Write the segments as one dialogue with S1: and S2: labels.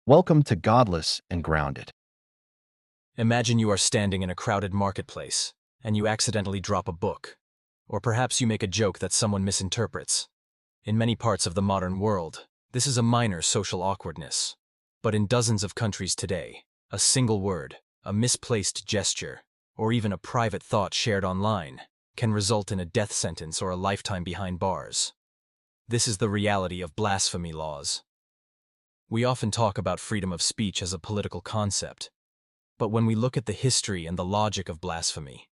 S1: Welcome to Godless and Grounded.
S2: Imagine you are standing in a crowded marketplace, and you accidentally drop a book. Or perhaps you make a joke that someone misinterprets. In many parts of the modern world, this is a minor social awkwardness. But in dozens of countries today, a single word, a misplaced gesture, or even a private thought shared online can result in a death sentence or a lifetime behind bars. This is the reality of blasphemy laws. We often talk about freedom of speech as a political concept, but when we look at the history and the logic of blasphemy,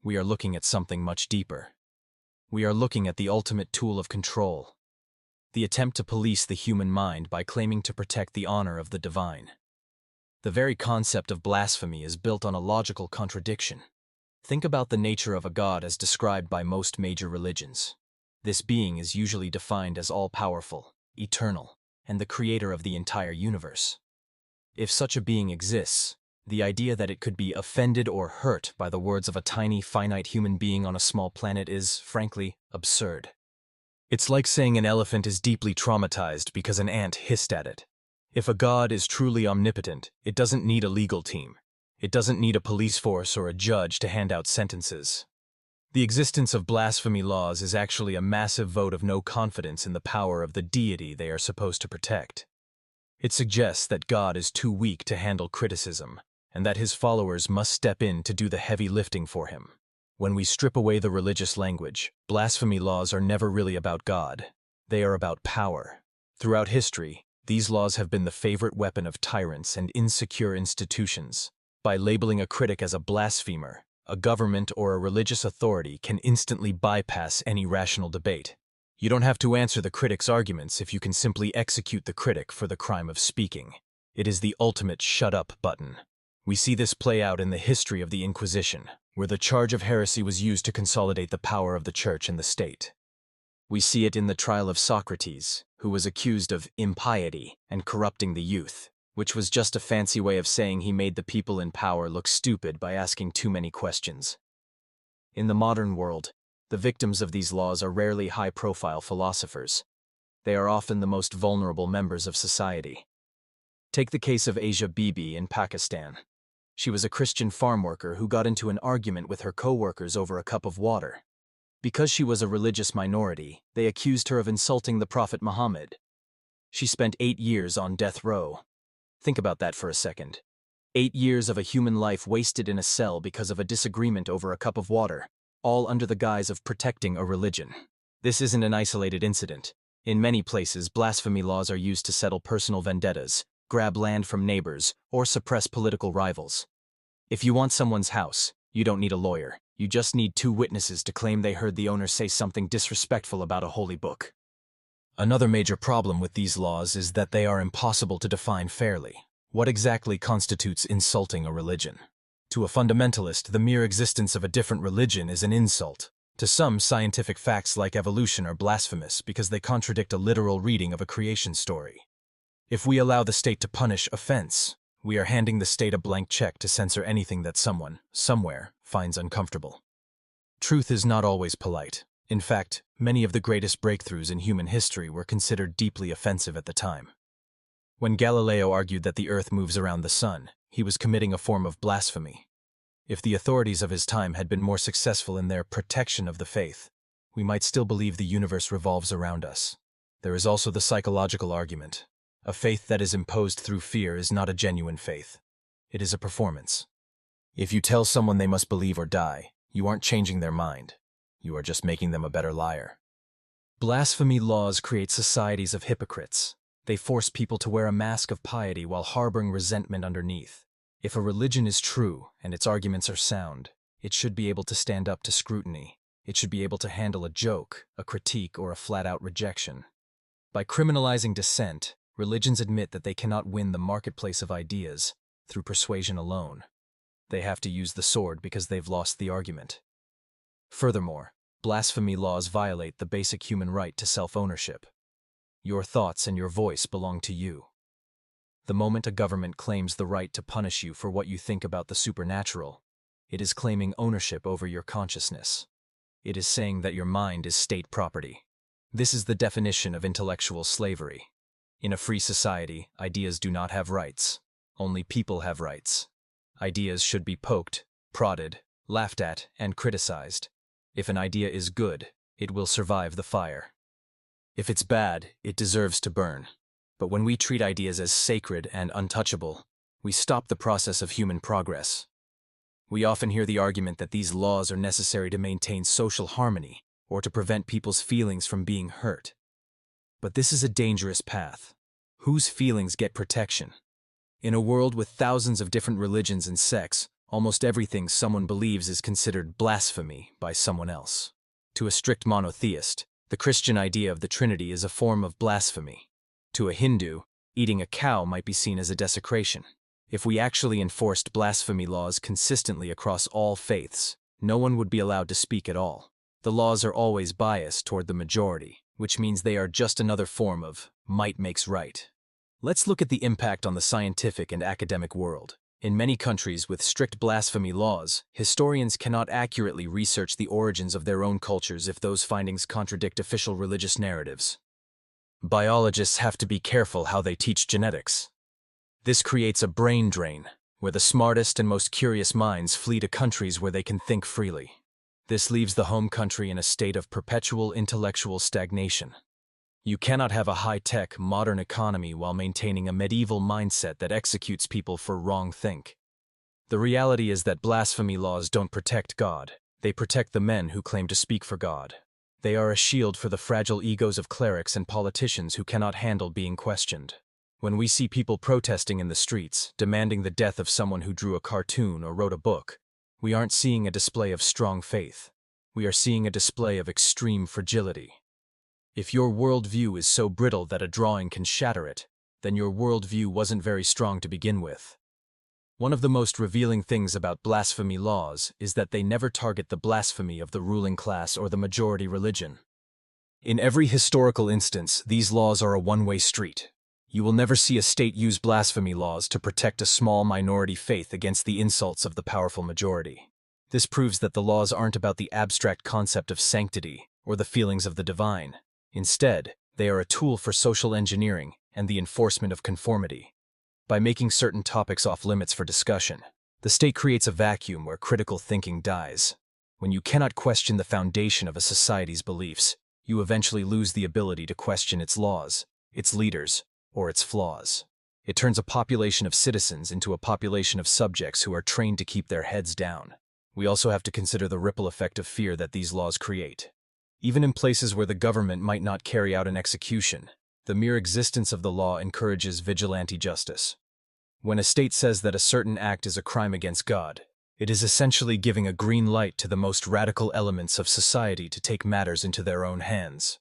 S2: we are looking at something much deeper. We are looking at the ultimate tool of control, the attempt to police the human mind by claiming to protect the honor of the divine. The very concept of blasphemy is built on a logical contradiction. Think about the nature of a god as described by most major religions. This being is usually defined as all-powerful, eternal, and the creator of the entire universe. If such a being exists, the idea that it could be offended or hurt by the words of a tiny, finite human being on a small planet is, frankly, absurd. It's like saying an elephant is deeply traumatized because an ant hissed at it. If a god is truly omnipotent, it doesn't need a legal team. It doesn't need a police force or a judge to hand out sentences. The existence of blasphemy laws is actually a massive vote of no confidence in the power of the deity they are supposed to protect. It suggests that God is too weak to handle criticism, and that his followers must step in to do the heavy lifting for him. When we strip away the religious language, blasphemy laws are never really about God. They are about power. Throughout history, these laws have been the favorite weapon of tyrants and insecure institutions. By labeling a critic as a blasphemer, a government or a religious authority can instantly bypass any rational debate. You don't have to answer the critic's arguments if you can simply execute the critic for the crime of speaking. It is the ultimate shut up button. We see this play out in the history of the Inquisition, where the charge of heresy was used to consolidate the power of the church and the state. We see it in the trial of Socrates, who was accused of impiety and corrupting the youth, which was just a fancy way of saying he made the people in power look stupid by asking too many questions. In the modern world, the victims of these laws are rarely high-profile philosophers. They are often the most vulnerable members of society. Take the case of Asia Bibi in Pakistan. She was a Christian farm worker who got into an argument with her co-workers over a cup of water. Because she was a religious minority, they accused her of insulting the Prophet Muhammad. She spent 8 years on death row. Think about that for a second. 8 years of a human life wasted in a cell because of a disagreement over a cup of water, all under the guise of protecting a religion. This isn't an isolated incident. In many places, blasphemy laws are used to settle personal vendettas, grab land from neighbors, or suppress political rivals. If you want someone's house, you don't need a lawyer. You just need 2 witnesses to claim they heard the owner say something disrespectful about a holy book. Another major problem with these laws is that they are impossible to define fairly. What exactly constitutes insulting a religion? To a fundamentalist, the mere existence of a different religion is an insult. To some, scientific facts like evolution are blasphemous because they contradict a literal reading of a creation story. If we allow the state to punish offense, we are handing the state a blank check to censor anything that someone, somewhere, finds uncomfortable. Truth is not always polite. In fact, many of the greatest breakthroughs in human history were considered deeply offensive at the time. When Galileo argued that the Earth moves around the sun, he was committing a form of blasphemy. If the authorities of his time had been more successful in their protection of the faith, we might still believe the universe revolves around us. There is also the psychological argument. A faith that is imposed through fear is not a genuine faith. It is a performance. If you tell someone they must believe or die, you aren't changing their mind. You are just making them a better liar. Blasphemy laws create societies of hypocrites. They force people to wear a mask of piety while harboring resentment underneath. If a religion is true and its arguments are sound, it should be able to stand up to scrutiny. It should be able to handle a joke, a critique, or a flat-out rejection. By criminalizing dissent, religions admit that they cannot win the marketplace of ideas through persuasion alone. They have to use the sword because they've lost the argument. Furthermore, blasphemy laws violate the basic human right to self-ownership. Your thoughts and your voice belong to you. The moment a government claims the right to punish you for what you think about the supernatural, it is claiming ownership over your consciousness. It is saying that your mind is state property. This is the definition of intellectual slavery. In a free society, ideas do not have rights. Only people have rights. Ideas should be poked, prodded, laughed at, and criticized. If an idea is good, it will survive the fire. If it's bad, it deserves to burn. But when we treat ideas as sacred and untouchable, we stop the process of human progress. We often hear the argument that these laws are necessary to maintain social harmony or to prevent people's feelings from being hurt. But this is a dangerous path. Whose feelings get protection? In a world with thousands of different religions and sects, almost everything someone believes is considered blasphemy by someone else. To a strict monotheist, the Christian idea of the Trinity is a form of blasphemy. To a Hindu, eating a cow might be seen as a desecration. If we actually enforced blasphemy laws consistently across all faiths, no one would be allowed to speak at all. The laws are always biased toward the majority, which means they are just another form of might makes right. Let's look at the impact on the scientific and academic world. In many countries with strict blasphemy laws, historians cannot accurately research the origins of their own cultures if those findings contradict official religious narratives. Biologists have to be careful how they teach genetics. This creates a brain drain, where the smartest and most curious minds flee to countries where they can think freely. This leaves the home country in a state of perpetual intellectual stagnation. You cannot have a high-tech, modern economy while maintaining a medieval mindset that executes people for wrong think. The reality is that blasphemy laws don't protect God. They protect the men who claim to speak for God. They are a shield for the fragile egos of clerics and politicians who cannot handle being questioned. When we see people protesting in the streets, demanding the death of someone who drew a cartoon or wrote a book, we aren't seeing a display of strong faith. We are seeing a display of extreme fragility. If your worldview is so brittle that a drawing can shatter it, then your worldview wasn't very strong to begin with. One of the most revealing things about blasphemy laws is that they never target the blasphemy of the ruling class or the majority religion. In every historical instance, these laws are a one-way street. You will never see a state use blasphemy laws to protect a small minority faith against the insults of the powerful majority. This proves that the laws aren't about the abstract concept of sanctity or the feelings of the divine. Instead, they are a tool for social engineering and the enforcement of conformity. By making certain topics off-limits for discussion, the state creates a vacuum where critical thinking dies. When you cannot question the foundation of a society's beliefs, you eventually lose the ability to question its laws, its leaders, or its flaws. It turns a population of citizens into a population of subjects who are trained to keep their heads down. We also have to consider the ripple effect of fear that these laws create. Even in places where the government might not carry out an execution, the mere existence of the law encourages vigilante justice. When a state says that a certain act is a crime against God, it is essentially giving a green light to the most radical elements of society to take matters into their own hands.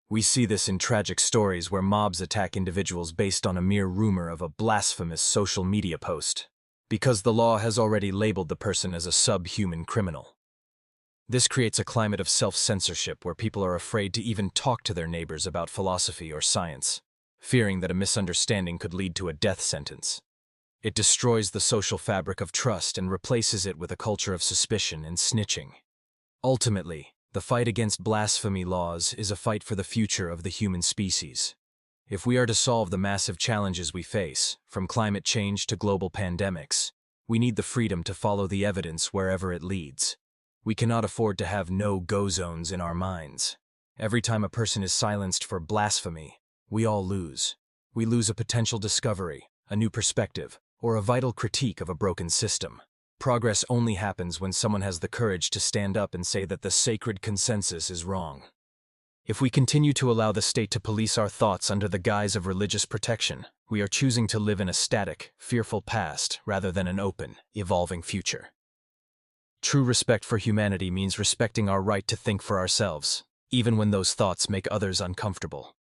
S2: We see this in tragic stories where mobs attack individuals based on a mere rumor of a blasphemous social media post, because the law has already labeled the person as a subhuman criminal. This creates a climate of self-censorship where people are afraid to even talk to their neighbors about philosophy or science, fearing that a misunderstanding could lead to a death sentence. It destroys the social fabric of trust and replaces it with a culture of suspicion and snitching. Ultimately, the fight against blasphemy laws is a fight for the future of the human species. If we are to solve the massive challenges we face, from climate change to global pandemics, we need the freedom to follow the evidence wherever it leads. We cannot afford to have no-go zones in our minds. Every time a person is silenced for blasphemy, we all lose. We lose a potential discovery, a new perspective, or a vital critique of a broken system. Progress only happens when someone has the courage to stand up and say that the sacred consensus is wrong. If we continue to allow the state to police our thoughts under the guise of religious protection, we are choosing to live in a static, fearful past rather than an open, evolving future. True respect for humanity means respecting our right to think for ourselves, even when those thoughts make others uncomfortable.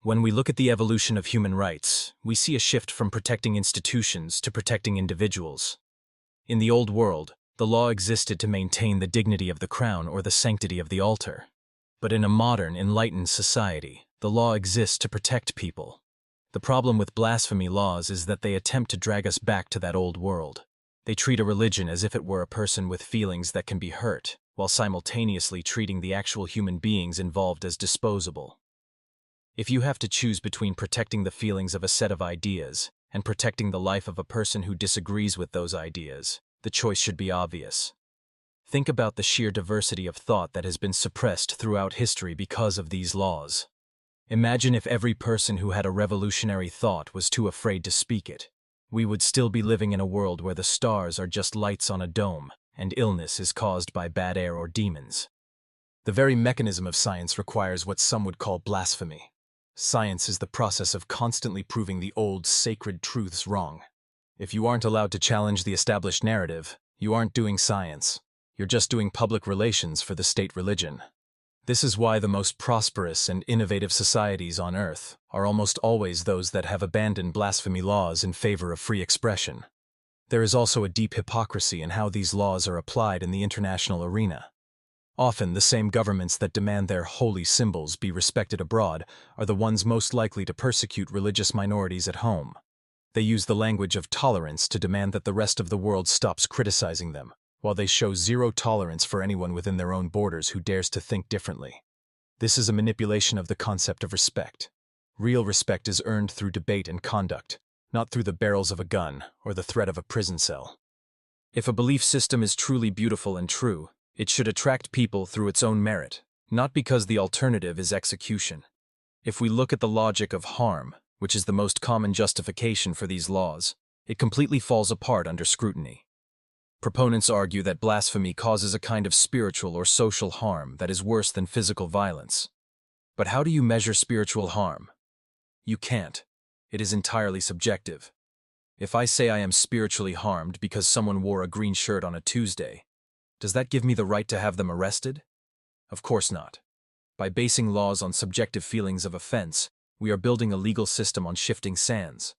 S2: When we look at the evolution of human rights, we see a shift from protecting institutions to protecting individuals. In the old world, the law existed to maintain the dignity of the crown or the sanctity of the altar. But in a modern, enlightened society, the law exists to protect people. The problem with blasphemy laws is that they attempt to drag us back to that old world. They treat a religion as if it were a person with feelings that can be hurt, while simultaneously treating the actual human beings involved as disposable. If you have to choose between protecting the feelings of a set of ideas and protecting the life of a person who disagrees with those ideas, the choice should be obvious. Think about the sheer diversity of thought that has been suppressed throughout history because of these laws. Imagine if every person who had a revolutionary thought was too afraid to speak it. We would still be living in a world where the stars are just lights on a dome, and illness is caused by bad air or demons. The very mechanism of science requires what some would call blasphemy. Science is the process of constantly proving the old, sacred truths wrong. If you aren't allowed to challenge the established narrative, you aren't doing science. You're just doing public relations for the state religion. This is why the most prosperous and innovative societies on Earth are almost always those that have abandoned blasphemy laws in favor of free expression. There is also a deep hypocrisy in how these laws are applied in the international arena. Often, the same governments that demand their holy symbols be respected abroad are the ones most likely to persecute religious minorities at home. They use the language of tolerance to demand that the rest of the world stops criticizing them, while they show zero tolerance for anyone within their own borders who dares to think differently. This is a manipulation of the concept of respect. Real respect is earned through debate and conduct, not through the barrels of a gun or the threat of a prison cell. If a belief system is truly beautiful and true, it should attract people through its own merit, not because the alternative is execution. If we look at the logic of harm, which is the most common justification for these laws, it completely falls apart under scrutiny. Proponents argue that blasphemy causes a kind of spiritual or social harm that is worse than physical violence. But how do you measure spiritual harm? You can't. It is entirely subjective. If I say I am spiritually harmed because someone wore a green shirt on a Tuesday, does that give me the right to have them arrested? Of course not. By basing laws on subjective feelings of offense, we are building a legal system on shifting sands.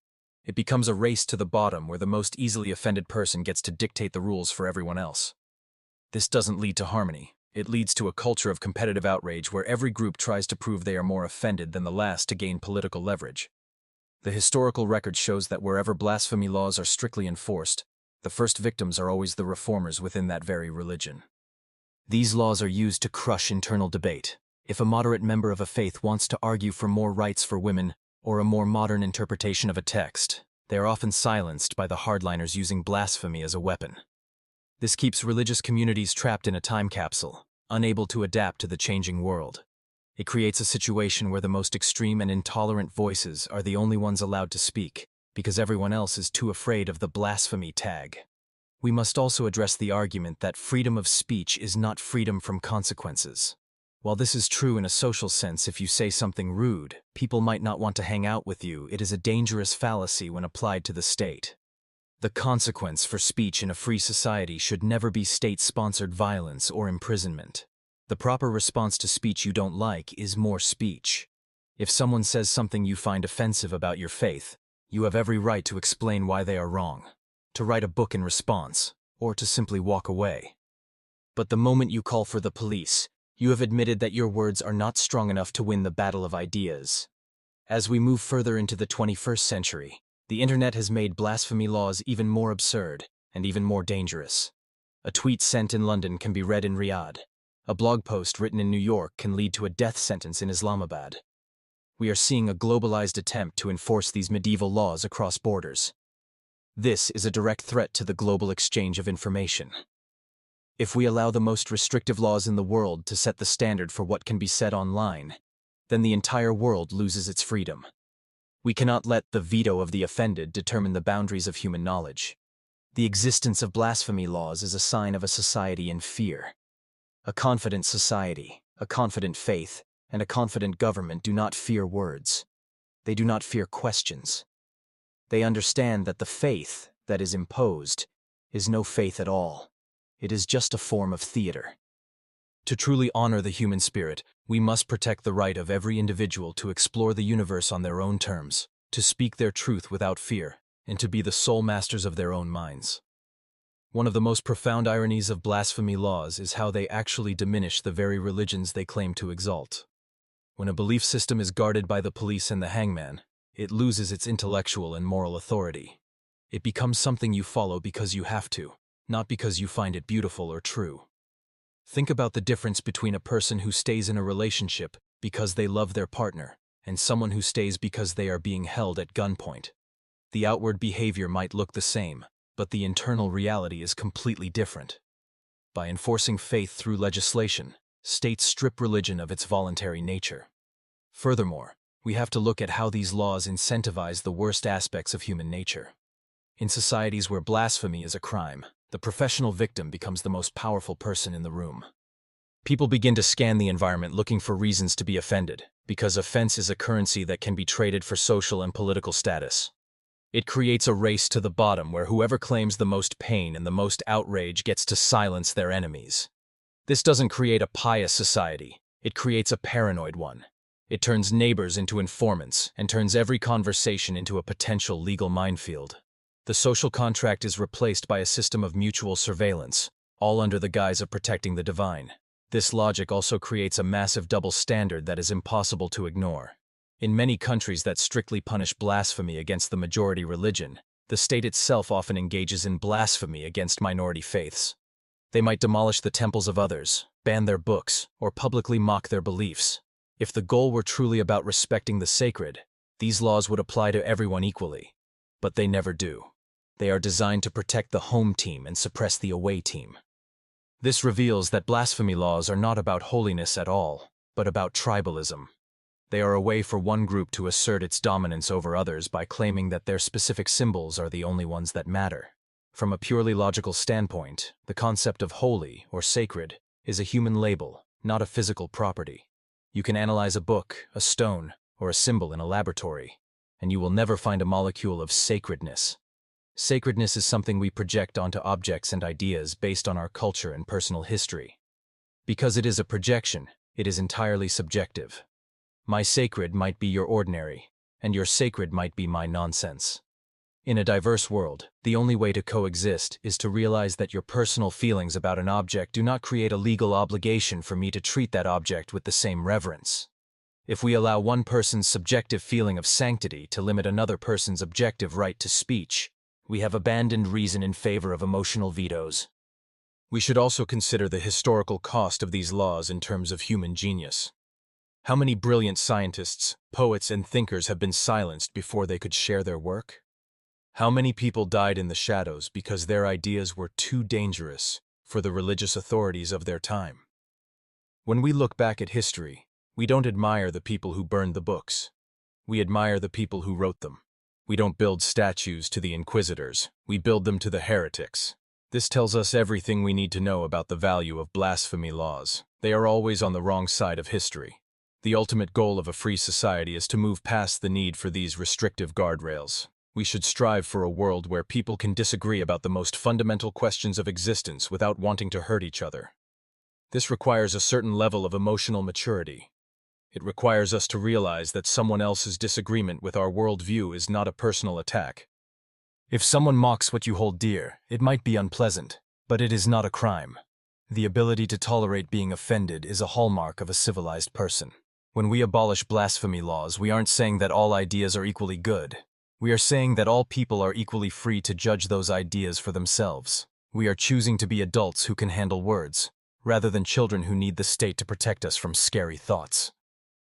S2: It becomes a race to the bottom where the most easily offended person gets to dictate the rules for everyone else. This doesn't lead to harmony. It leads to a culture of competitive outrage where every group tries to prove they are more offended than the last to gain political leverage. The historical record shows that wherever blasphemy laws are strictly enforced, the first victims are always the reformers within that very religion. These laws are used to crush internal debate. If a moderate member of a faith wants to argue for more rights for women or a more modern interpretation of a text, they are often silenced by the hardliners using blasphemy as a weapon. This keeps religious communities trapped in a time capsule, unable to adapt to the changing world. It creates a situation where the most extreme and intolerant voices are the only ones allowed to speak, because everyone else is too afraid of the blasphemy tag. We must also address the argument that freedom of speech is not freedom from consequences. While this is true in a social sense, if you say something rude, people might not want to hang out with you. It is a dangerous fallacy when applied to the state. The consequence for speech in a free society should never be state-sponsored violence or imprisonment. The proper response to speech you don't like is more speech. If someone says something you find offensive about your faith, you have every right to explain why they are wrong, to write a book in response, or to simply walk away. But the moment you call for the police, you have admitted that your words are not strong enough to win the battle of ideas. As we move further into the 21st century, the internet has made blasphemy laws even more absurd and even more dangerous. A tweet sent in London can be read in Riyadh. A blog post written in New York can lead to a death sentence in Islamabad. We are seeing a globalized attempt to enforce these medieval laws across borders. This is a direct threat to the global exchange of information. If we allow the most restrictive laws in the world to set the standard for what can be said online, then the entire world loses its freedom. We cannot let the veto of the offended determine the boundaries of human knowledge. The existence of blasphemy laws is a sign of a society in fear. A confident society, a confident faith, and a confident government do not fear words. They do not fear questions. They understand that the faith that is imposed is no faith at all. It is just a form of theater. To truly honor the human spirit, we must protect the right of every individual to explore the universe on their own terms, to speak their truth without fear, and to be the sole masters of their own minds. One of the most profound ironies of blasphemy laws is how they actually diminish the very religions they claim to exalt. When a belief system is guarded by the police and the hangman, it loses its intellectual and moral authority. It becomes something you follow because you have to, not because you find it beautiful or true. Think about the difference between a person who stays in a relationship because they love their partner and someone who stays because they are being held at gunpoint. The outward behavior might look the same, but the internal reality is completely different. By enforcing faith through legislation, states strip religion of its voluntary nature. Furthermore, we have to look at how these laws incentivize the worst aspects of human nature. In societies where blasphemy is a crime, the professional victim becomes the most powerful person in the room. People begin to scan the environment looking for reasons to be offended, because offense is a currency that can be traded for social and political status. It creates a race to the bottom where whoever claims the most pain and the most outrage gets to silence their enemies. This doesn't create a pious society, it creates a paranoid one. It turns neighbors into informants and turns every conversation into a potential legal minefield. The social contract is replaced by a system of mutual surveillance, all under the guise of protecting the divine. This logic also creates a massive double standard that is impossible to ignore. In many countries that strictly punish blasphemy against the majority religion, the state itself often engages in blasphemy against minority faiths. They might demolish the temples of others, ban their books, or publicly mock their beliefs. If the goal were truly about respecting the sacred, these laws would apply to everyone equally. But they never do. They are designed to protect the home team and suppress the away team. This reveals that blasphemy laws are not about holiness at all, but about tribalism. They are a way for one group to assert its dominance over others by claiming that their specific symbols are the only ones that matter. From a purely logical standpoint, the concept of holy or sacred is a human label, not a physical property. You can analyze a book, a stone, or a symbol in a laboratory, and you will never find a molecule of sacredness. Sacredness is something we project onto objects and ideas based on our culture and personal history. Because it is a projection, it is entirely subjective. My sacred might be your ordinary, and your sacred might be my nonsense. In a diverse world, the only way to coexist is to realize that your personal feelings about an object do not create a legal obligation for me to treat that object with the same reverence. If we allow one person's subjective feeling of sanctity to limit another person's objective right to speech, we have abandoned reason in favor of emotional vetoes. We should also consider the historical cost of these laws in terms of human genius. How many brilliant scientists, poets, and thinkers have been silenced before they could share their work? How many people died in the shadows because their ideas were too dangerous for the religious authorities of their time? When we look back at history, we don't admire the people who burned the books. We admire the people who wrote them. We don't build statues to the inquisitors, we build them to the heretics. This tells us everything we need to know about the value of blasphemy laws. They are always on the wrong side of history. The ultimate goal of a free society is to move past the need for these restrictive guardrails. We should strive for a world where people can disagree about the most fundamental questions of existence without wanting to hurt each other. This requires a certain level of emotional maturity. It requires us to realize that someone else's disagreement with our worldview is not a personal attack. If someone mocks what you hold dear, it might be unpleasant, but it is not a crime. The ability to tolerate being offended is a hallmark of a civilized person. When we abolish blasphemy laws, we aren't saying that all ideas are equally good. We are saying that all people are equally free to judge those ideas for themselves. We are choosing to be adults who can handle words, rather than children who need the state to protect us from scary thoughts.